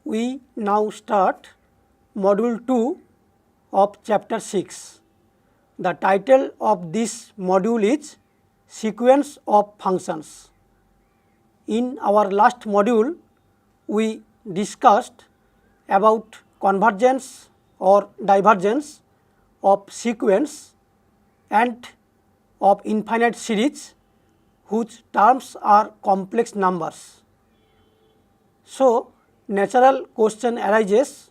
We now start module 2 of chapter 6. The title of this module is Sequence of Functions. In our last module, we discussed about convergence or divergence of sequence and of infinite series whose terms are complex numbers. So, natural question arises,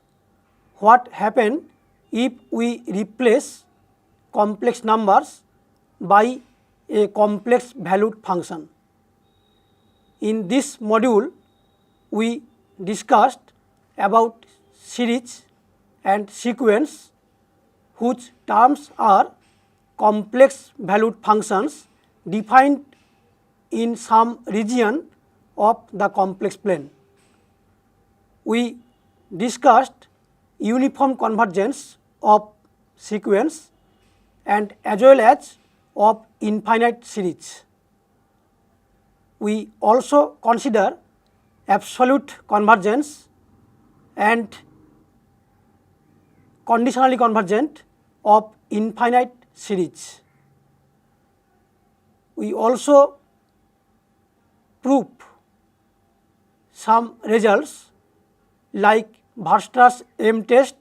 what happens if we replace complex numbers by a complex valued function? In this module, we discussed about series and sequence whose terms are complex valued functions defined in some region of the complex plane. We discussed uniform convergence of sequence and as well as of infinite series. We also consider absolute convergence and conditionally convergent of infinite series. We also prove some results like Weierstrass M test,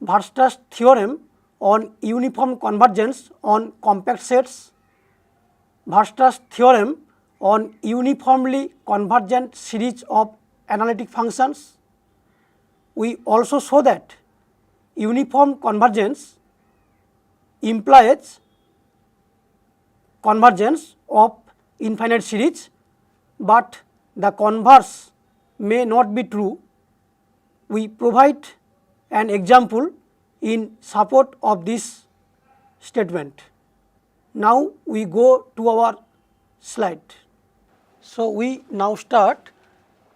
Weierstrass theorem on uniform convergence on compact sets, Weierstrass theorem on uniformly convergent series of analytic functions. We also show that uniform convergence implies convergence of infinite series, but the converse may not be true. We provide an example in support of this statement. Now we go to our slide. So we now start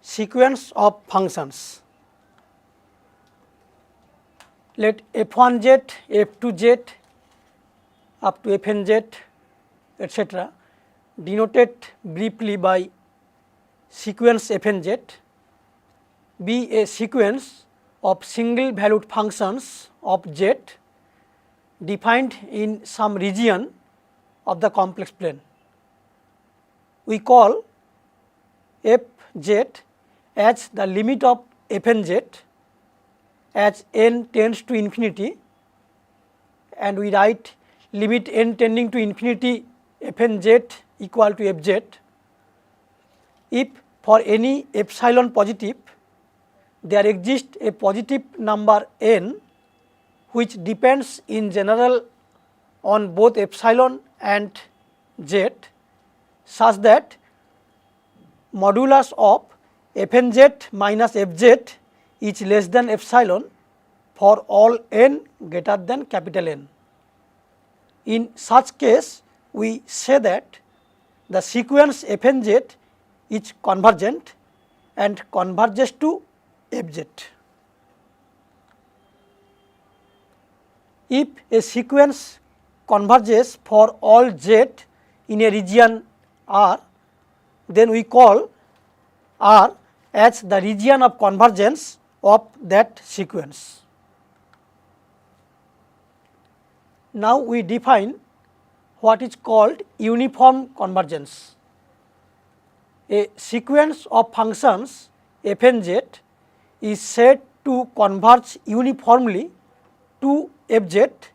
sequence of functions. Let f1z, f2z up to fnz etc. denoted briefly by sequence fnz be a sequence of single valued functions of z defined in some region of the complex plane. We call fz as the limit of fnz as n tends to infinity, and we write limit n tending to infinity fnz equal to fz if for any epsilon positive there exists a positive number n which depends in general on both epsilon and z, such that modulus of fnz minus fz is less than epsilon for all n greater than capital N. In such case, we say that the sequence fnz is convergent and converges to fz. If a sequence converges for all z in a region R, then we call R as the region of convergence of that sequence. Now we define what is called uniform convergence. A sequence of functions fnz is said to converge uniformly to fz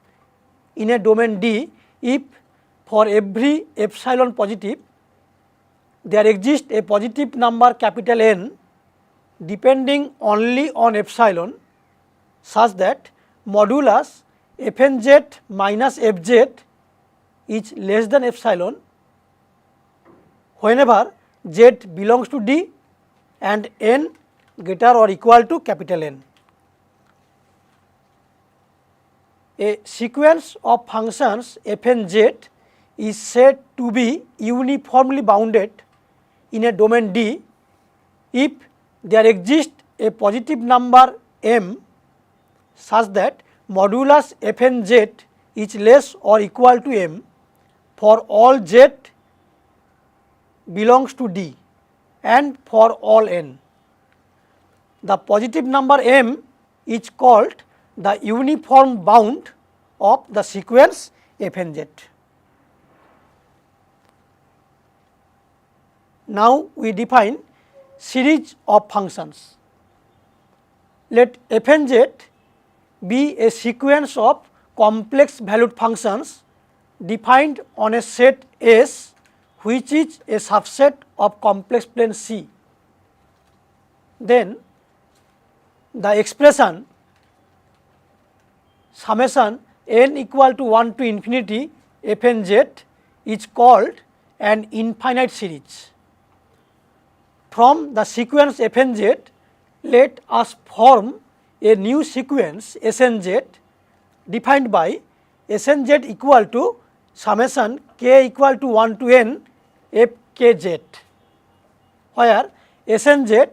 in a domain D if for every epsilon positive there exists a positive number capital N depending only on epsilon, such that modulus fnz minus fz is less than epsilon whenever z belongs to D and n greater or equal to capital N. A sequence of functions fnz is said to be uniformly bounded in a domain D if there exists a positive number m such that modulus fnz is less or equal to m for all z belongs to D and for all n. the positive number m is called the uniform bound of the sequence f and z. Now we define series of functions. Let f and z be a sequence of complex valued functions defined on a set S which is a subset of complex plane C. Then the expression summation n equal to 1 to infinity f and z is called an infinite series. From the sequence f and z, let us form a new sequence S and z defined by S and z equal to summation k equal to 1 to n f k z, where S and z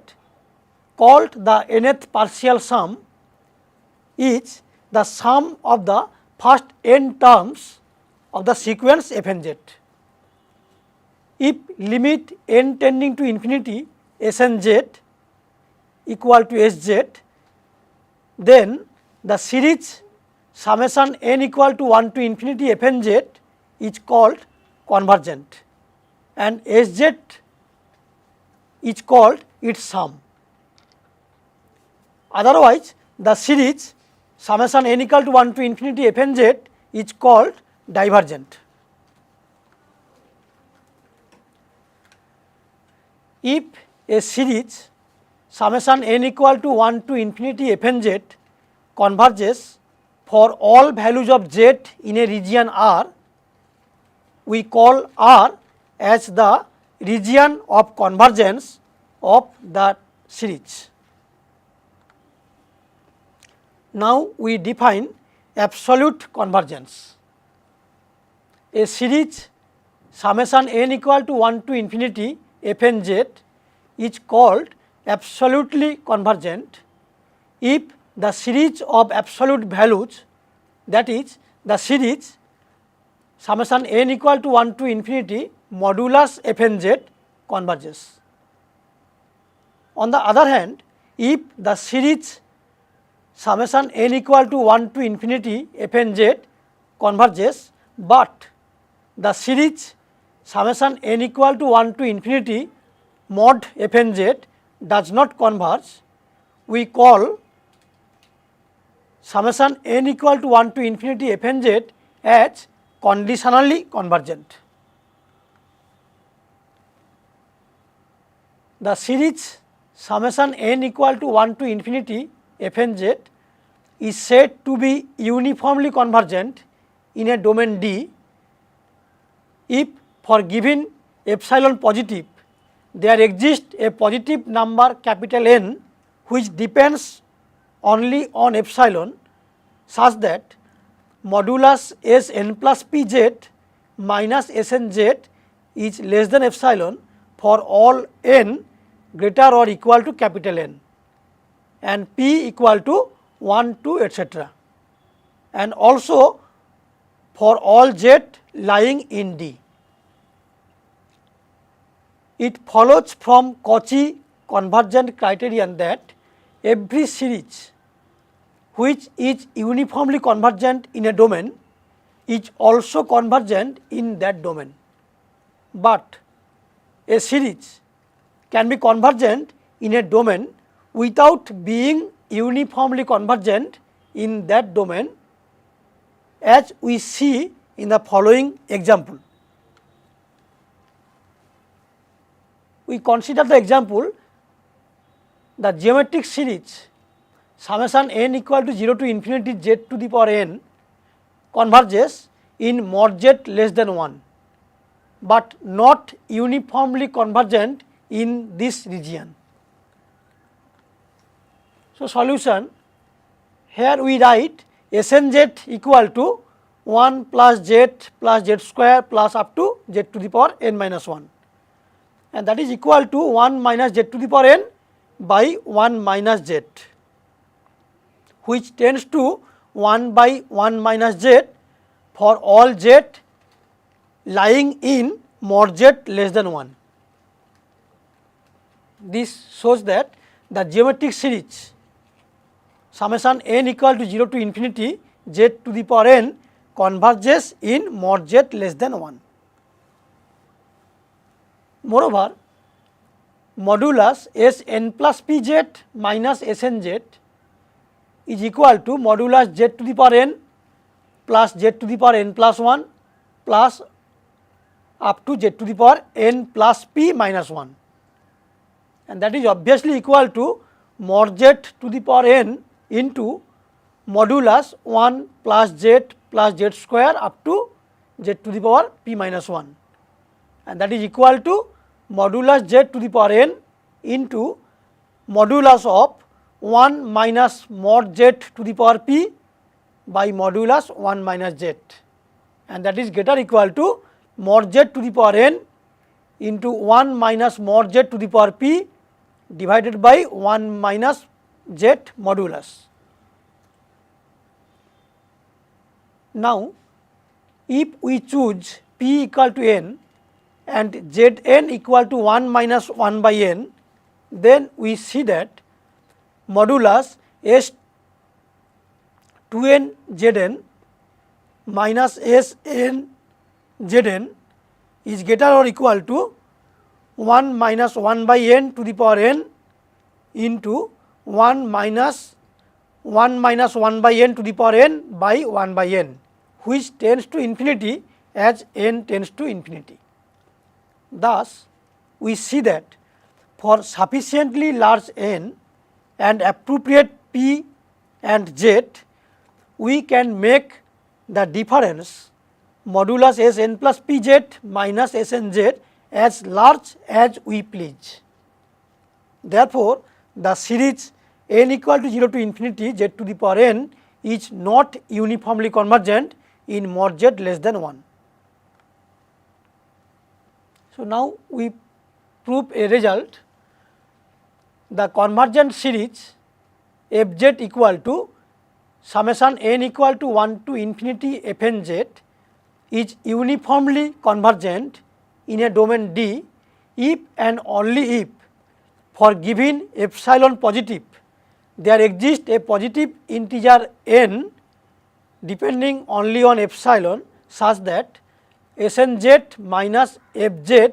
called the nth partial sum is the sum of the first n terms of the sequence f and z. If limit n tending to infinity S and z equal to S z, then the series summation n equal to 1 to infinity f and z is called convergent and S z is called its sum. Otherwise, the series summation n equal to 1 to infinity f and z is called divergent. If a series summation n equal to 1 to infinity f and z converges for all values of z in a region R, we call R as the region of convergence of the series. Now we define absolute convergence. A series summation n equal to 1 to infinity f and z is called absolutely convergent if the series of absolute values, that is the series summation n equal to 1 to infinity modulus f and z converges. On the other hand, if the series summation n equal to 1 to infinity f and z converges, but the series summation n equal to 1 to infinity mod f and z does not converge, we call summation n equal to 1 to infinity f and z as conditionally convergent. The series summation n equal to 1 to infinity f and z is said to be uniformly convergent in a domain D if for given epsilon positive there exists a positive number capital N which depends only on epsilon such that modulus S n plus p z minus S n z is less than epsilon for all n greater or equal to capital N and p equal to 1 to etc. and also for all z lying in D. It follows from Cauchy convergent criterion that every series which is uniformly convergent in a domain is also convergent in that domain. But a series can be convergent in a domain without being uniformly convergent in that domain, as we see in the following example. We consider the example, the geometric series summation n equal to 0 to infinity z to the power n converges in mod z less than 1, but not uniformly convergent in this region. So, solution, here we write S n z equal to 1 plus z square plus up to z to the power n minus 1, and that is equal to 1 minus z to the power n by 1 minus z, which tends to 1 by 1 minus z for all z lying in mod z less than 1. This shows that the geometric series summation n equal to 0 to infinity z to the power n converges in mod z less than 1. Moreover, modulus Sn plus Pz minus Snz is equal to modulus z to the power n plus z to the power n plus 1 plus up to z to the power n plus p minus 1, and that is obviously equal to mod z to the power n into modulus 1 plus z square up to z to the power p minus 1, and that is equal to modulus z to the power n into modulus of 1 minus mod z to the power p by modulus 1 minus z, and that is greater equal to mod z to the power n into 1 minus mod z to the power p divided by 1 minus z modulus. Now, if we choose p equal to n and Zn equal to 1 minus 1 by n, then we see that modulus S2n Zn minus Sn Zn is greater or equal to 1 minus 1 by n to the power n into 1 minus 1 by n to the power n by 1 by n, which tends to infinity as n tends to infinity. Thus, we see that for sufficiently large n and appropriate p and z, we can make the difference modulus Sn plus Pz minus Snz as large as we please. Therefore, the series n equal to 0 to infinity z to the power n is not uniformly convergent in mod z less than 1. So, now we prove a result. The convergent series Fz equal to summation n equal to 1 to infinity Fnz is uniformly convergent in a domain D if and only if for given epsilon positive there exists a positive integer n depending only on epsilon such that Snz minus Fz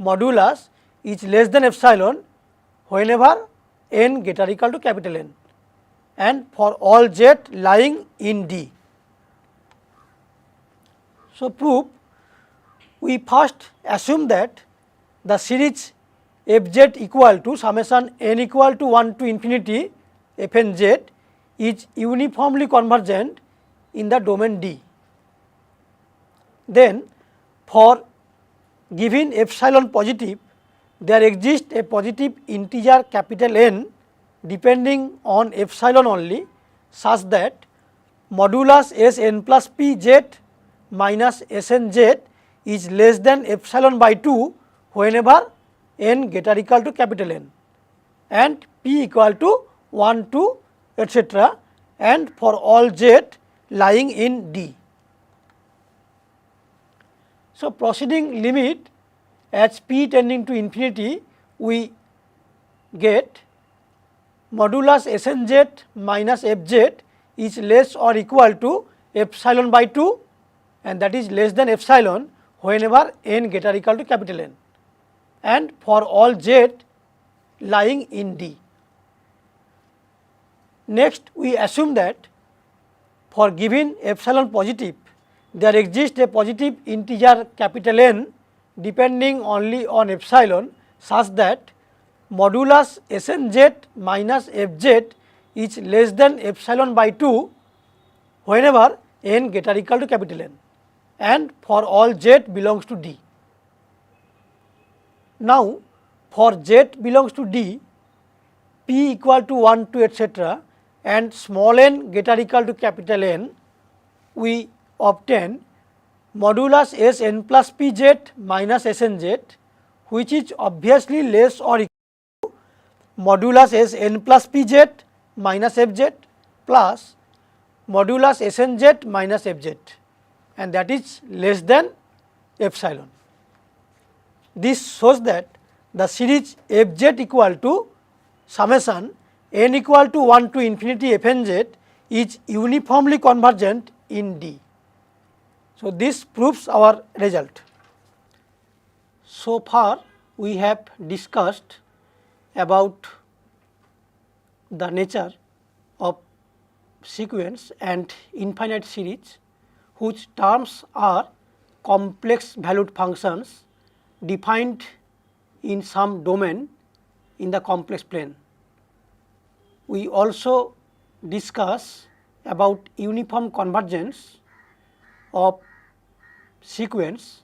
modulus is less than epsilon whenever n greater or equal to capital N and for all z lying in D. So, proof, we first assume that the series Fz equal to summation n equal to 1 to infinity Fnz is uniformly convergent in the domain D. Then, for given epsilon positive, there exists a positive integer capital N depending on epsilon only such that modulus Sn plus Pz minus Snz is less than epsilon by 2 whenever n greater or equal to capital N and p equal to 1 to etc. and for all z lying in D. So, proceeding limit as p tending to infinity, we get modulus Snz minus Fz is less or equal to epsilon by 2 and that is less than epsilon whenever n greater or equal to capital N and for all z lying in D. Next, we assume that for given epsilon positive, there exists a positive integer capital N depending only on epsilon such that modulus Snz minus Fz is less than epsilon by 2 whenever n greater or equal to capital N and for all z belongs to D. Now, for z belongs to D, p equal to 1 to etc. and small n greater or equal to capital N, we obtain modulus Sn plus Pz minus Snz, which is obviously less or equal to modulus Sn plus Pz minus Fz plus modulus Snz minus Fz, and that is less than epsilon. This shows that the series Fz equal to summation n equal to 1 to infinity fn z is uniformly convergent in D. So, this proves our result. So far we have discussed about the nature of sequence and infinite series whose terms are complex valued functions defined in some domain in the complex plane. We also discuss about uniform convergence of sequence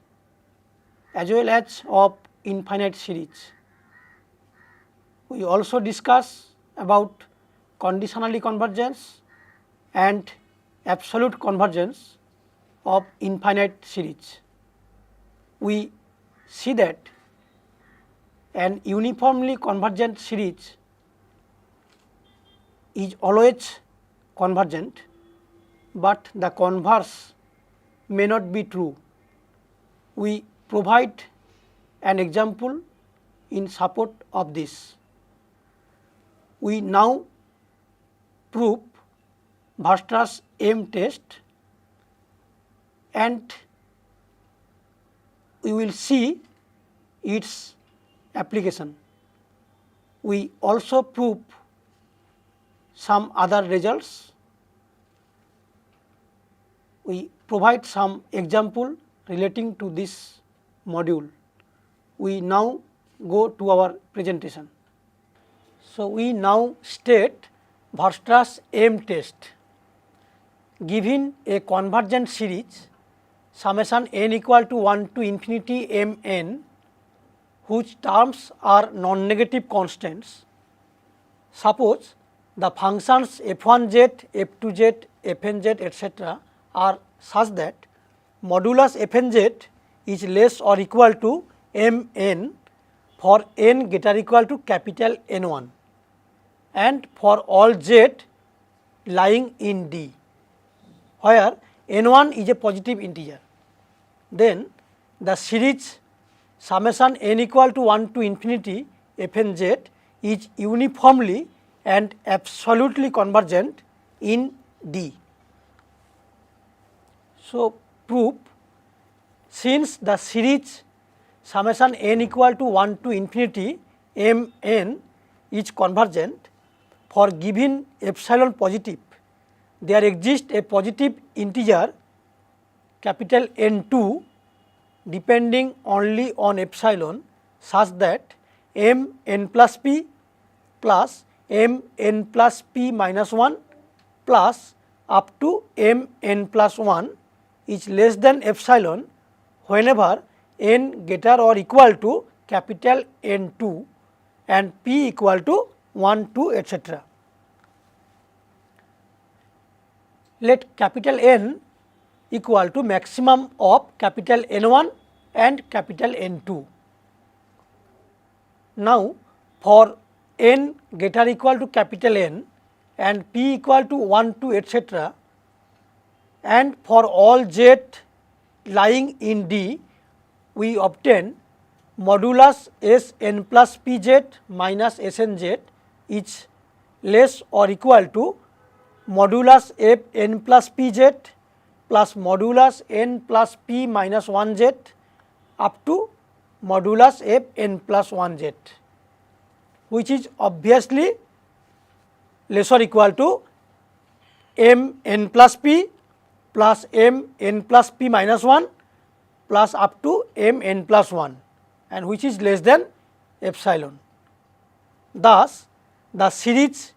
as well as of infinite series. We also discuss about conditionally convergence and absolute convergence of infinite series. We see that an uniformly convergent series is always convergent, but the converse may not be true. We provide an example in support of this. We now prove Weierstrass M test, and we will see its application. We also prove some other results. We provide some example relating to this module. We now go to our presentation. So, we now state Weierstrass M test. Given a convergent series summation n equal to 1 to infinity m n whose terms are non-negative constants, suppose the functions f1z, f2z, fnz etc. are such that modulus fnz is less or equal to mn for n greater equal to capital N1 and for all z lying in D, where N1 is a positive integer. Then the series summation n equal to 1 to infinity fnz is uniformly and absolutely convergent in D. So, proof: since the series summation n equal to 1 to infinity m n is convergent, for given epsilon positive, there exists a positive integer capital N2 depending only on epsilon such that m n plus p plus m n plus p minus 1 plus up to m n plus 1 is less than epsilon whenever n greater or equal to capital N2 and p equal to 1, 2 etc. Let capital N equal to maximum of capital N1 and capital N2. Now, for n greater equal to capital N and p equal to 1, 2 etc. and for all z lying in D, we obtain modulus S n plus pz minus Snz is less or equal to modulus f n plus pz plus modulus n plus p minus 1z up to modulus f n plus 1z, which is obviously less or equal to m n plus p plus m n plus p minus 1 plus up to m n plus 1, and which is less than epsilon. Thus, the series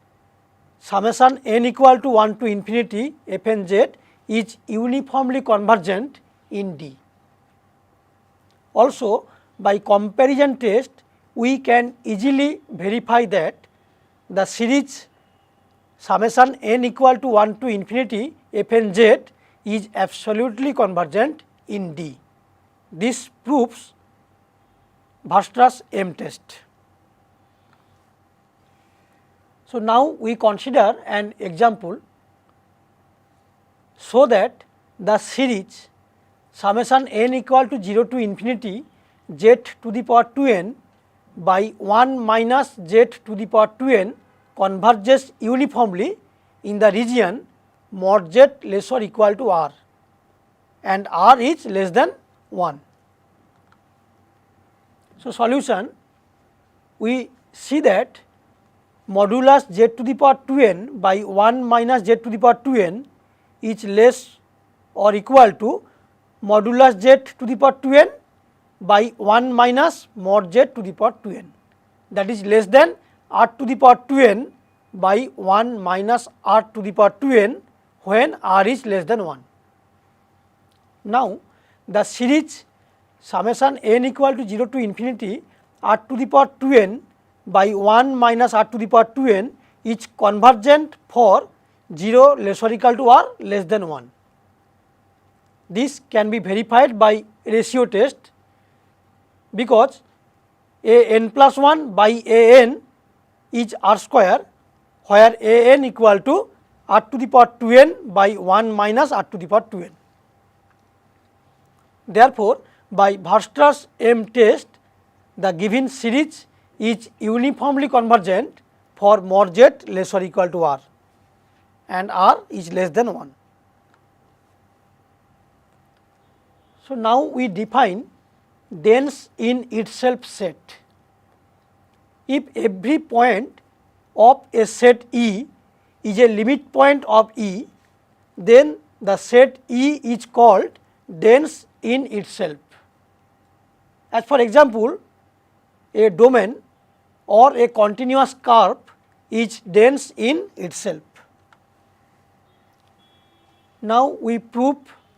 summation n equal to 1 to infinity fnz is uniformly convergent in D. Also, by comparison test, we can easily verify that the series summation n equal to 1 to infinity fnz is absolutely convergent in D. This proves Weierstrass M test. So, now we consider an example so that the series summation n equal to 0 to infinity z to the power 2n by 1 minus z to the power 2n converges uniformly in the region mod z less or equal to r, and r is less than 1. So, solution, we see that modulus z to the power 2n by 1 minus z to the power 2n is less or equal to modulus z to the power 2n by 1 minus mod z to the power 2n, that is less than r to the power 2n by 1 minus r to the power 2n when r is less than 1. Now, the series summation n equal to 0 to infinity r to the power 2n by 1 minus r to the power 2n is convergent for 0 less or equal to r less than 1. This can be verified by ratio test, because a n plus 1 by a n is r square, where a n equal to r to the power 2n by 1 minus r to the power 2n. Therefore, by Weierstrass M test, the given series is uniformly convergent for mod z less or equal to r, and r is less than 1. So, now we define dense in itself set. If every point of a set E is a limit point of E, then the set E is called dense in itself. As for example, a domain or a continuous curve is dense in itself. Now, we prove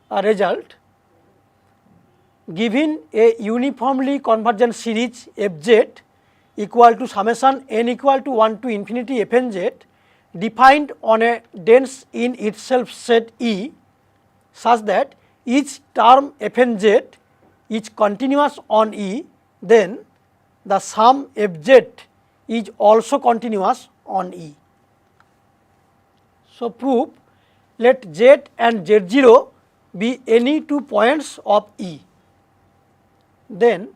a result. Given a uniformly convergent series f z equal to summation n equal to 1 to infinity f n z defined on a dense in itself set E, such that each term f n z is continuous on E, then the sum f z is also continuous on E. So, proof, let z and z0 be any two points of E. Then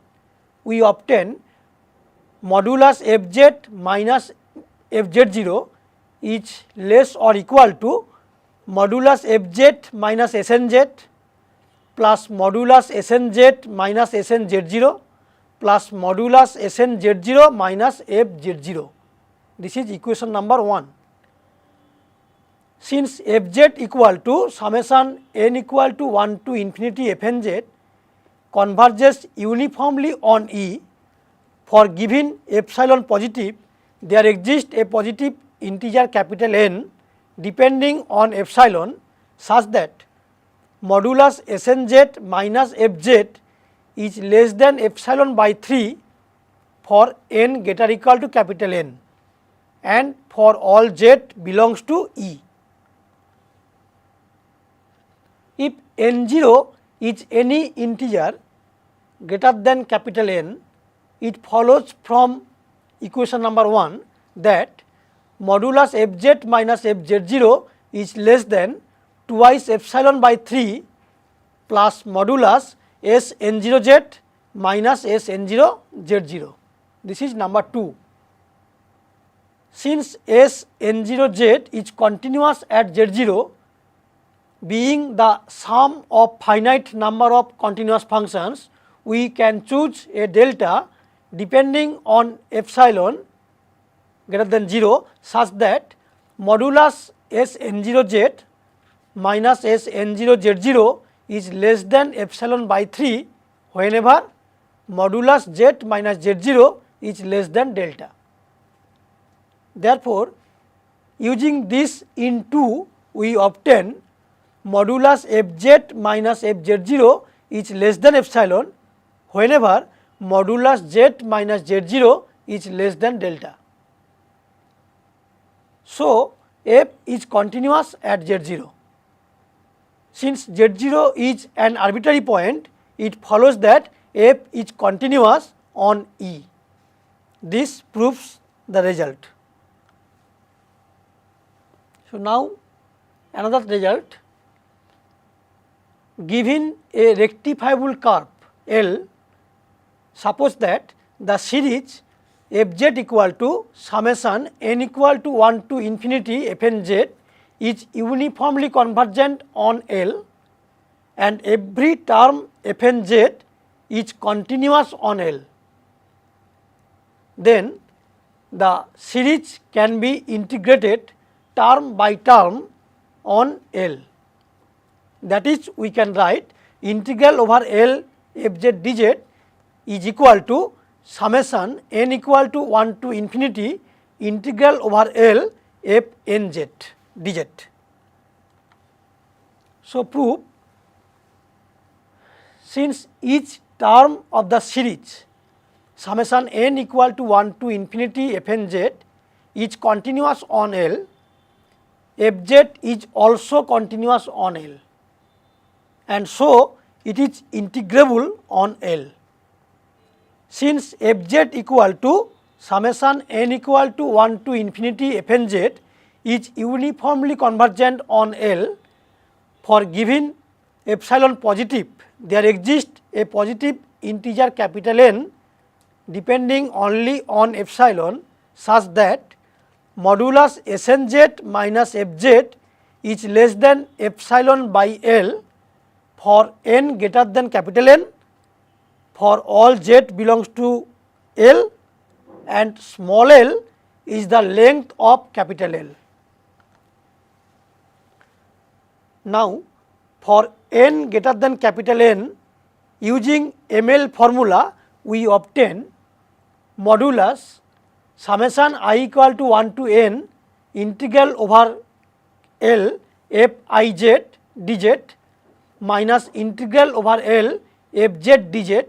we obtain modulus f z minus f z0 is less or equal to modulus f z minus s n z plus modulus s n z minus s n z0 plus modulus s n z0 minus f z0. This is equation number 1. Since f z equal to summation n equal to 1 to infinity f n z converges uniformly on E, for given epsilon positive, there exists a positive integer capital N depending on epsilon, such that modulus s n z minus f z is less than epsilon by 3 for n greater equal to capital N, and for all z belongs to E. If n0 is any integer greater than capital N, it follows from equation number 1 that modulus f z minus f z0 is less than twice epsilon by 3 plus modulus s n0 z minus s n0 z0. This is number 2. Since s n0 z is continuous at z0, being the sum of finite number of continuous functions, we can choose a delta depending on epsilon greater than 0, such that modulus s n0 z minus s n0 z0 is less than epsilon by 3 whenever modulus z minus z0 is less than delta. Therefore, using this in 2, we obtain modulus f z minus f z0 is less than epsilon whenever modulus z minus z0 is less than delta. So, f is continuous at z0. Since z0 is an arbitrary point, it follows that f is continuous on E. This proves the result. So, now another result. Given a rectifiable curve L, suppose that the series fz equal to summation n equal to 1 to infinity fn z is uniformly convergent on L and every term fn z is continuous on L, then the series can be integrated term by term on L. That is, we can write integral over L fz dz is equal to summation n equal to 1 to infinity integral over L f n z dz. So, proof, since each term of the series summation n equal to 1 to infinity fn z is continuous on L, fz is also continuous on L, and so it is integrable on L. Since fz equal to summation n equal to 1 to infinity fn z is uniformly convergent on L, for given epsilon positive, there exists a positive integer capital N depending only on epsilon, such that modulus Sn(z) minus Fz is less than epsilon by L for n greater than capital N, for all z belongs to L, and small l is the length of capital L. Now, for n greater than capital N, using ML formula we obtain modulus summation I equal to 1 to n integral over L f I z dz minus integral over L f z dz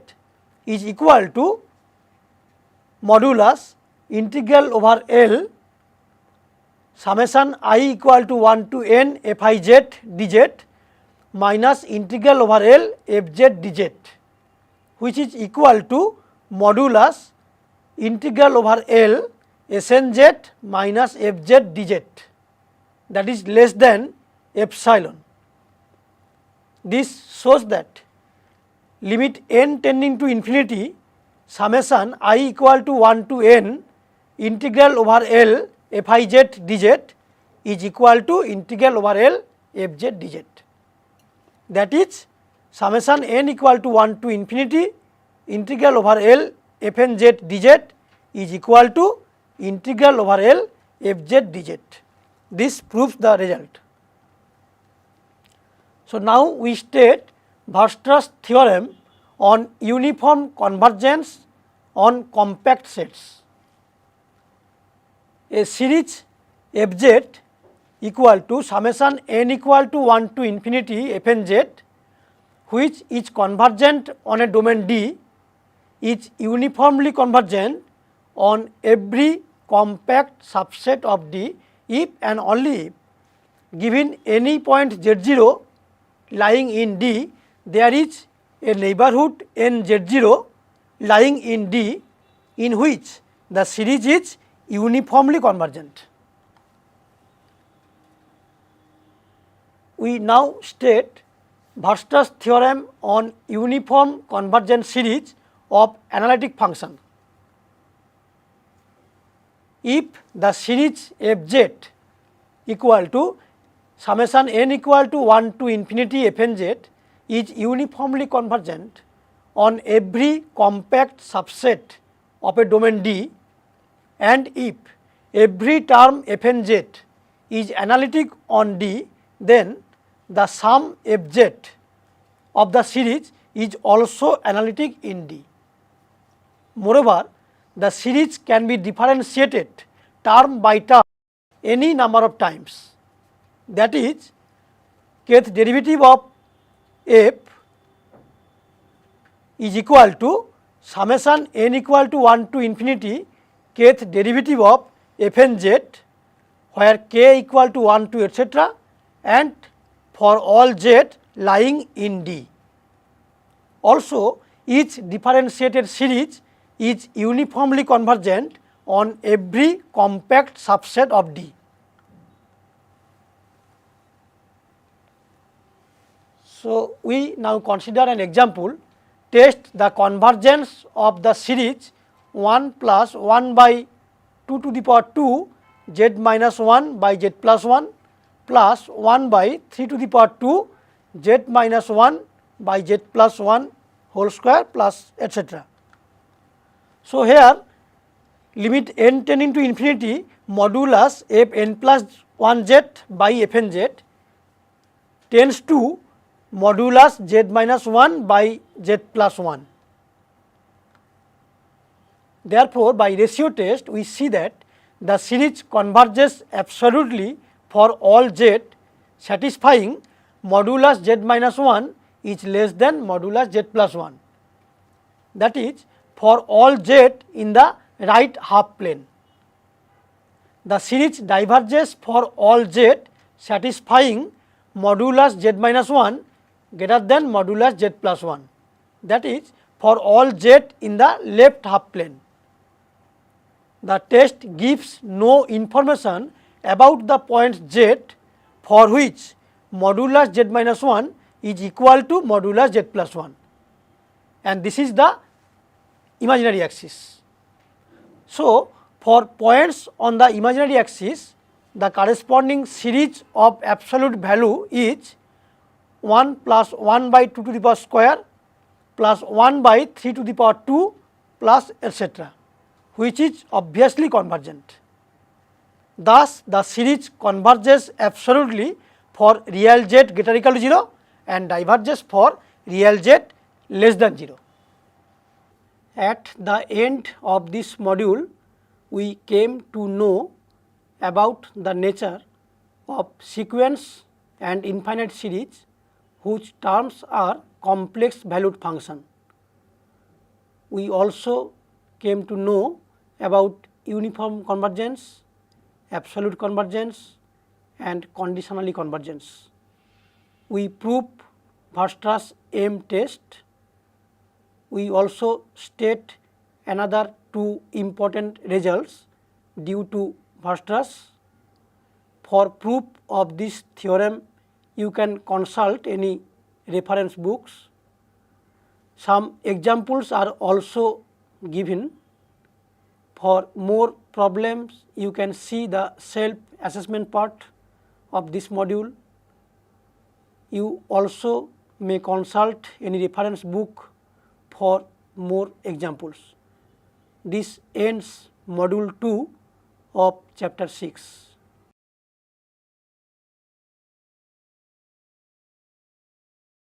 is equal to modulus integral over L summation I equal to 1 to n f I z dz minus integral over L f z dz, which is equal to modulus integral over L Sn z minus f z dz, that is less than epsilon. This shows that limit n tending to infinity summation I equal to 1 to n integral over L f I z dz is equal to integral over L f z dz. That is, summation n equal to 1 to infinity integral over L f n z dz is equal to integral over L f z dz. This proves the result. So, now we state Weierstrass theorem on uniform convergence on compact sets. A series f z equal to summation n equal to 1 to infinity f n z, which is convergent on a domain D, is uniformly convergent on every compact subset of D if and only if given any point z0 lying in D, there is a neighborhood n z0 lying in D in which the series is uniformly convergent. We now state Weierstrass theorem on uniform convergent series of analytic function. If the series f z equal to summation n equal to 1 to infinity f n z is uniformly convergent on every compact subset of a domain D, and if every term f n z is analytic on D, then the sum f z of the series is also analytic in D. Moreover, the series can be differentiated term by term any number of times. That is, kth derivative of f is equal to summation n equal to 1 to infinity kth derivative of f n z, where k equal to 1 to etc., and for all z lying in D. Also, each differentiated series is uniformly convergent on every compact subset of D. So, we now consider an example, test the convergence of the series 1 plus 1 by 2 to the power 2 z minus 1 by z plus 1 plus 1 by 3 to the power 2 z minus 1 by z plus 1 whole square plus etc. So, here limit n tending to infinity modulus f n plus 1 z by f n z tends to modulus z minus 1 by z plus 1. Therefore, by ratio test we see that the series converges absolutely for all z satisfying modulus z minus 1 is less than modulus z plus 1, that is for all z in the right half plane. The series diverges for all z satisfying modulus z minus 1 greater than modulus z plus 1, that is for all z in the left half plane. The test gives no information about the point z for which modulus z minus 1 is equal to modulus z plus 1, and this is the imaginary axis. So, for points on the imaginary axis, the corresponding series of absolute value is 1 plus 1 by 2 to the power square plus 1 by 3 to the power 2 plus etc., which is obviously convergent. Thus, the series converges absolutely for real z greater or equal to 0 and diverges for real z less than 0. At the end of this module, we came to know about the nature of sequence and infinite series whose terms are complex valued function. We also came to know about uniform convergence, absolute convergence and conditionally convergence. We prove Weierstrass M test. We also state another two important results due to Weierstrass. For proof of this theorem, you can consult any reference books. Some examples are also given. For more problems, you can see the self-assessment part of this module. You also may consult any reference book for more examples. This ends module 2 of chapter 6.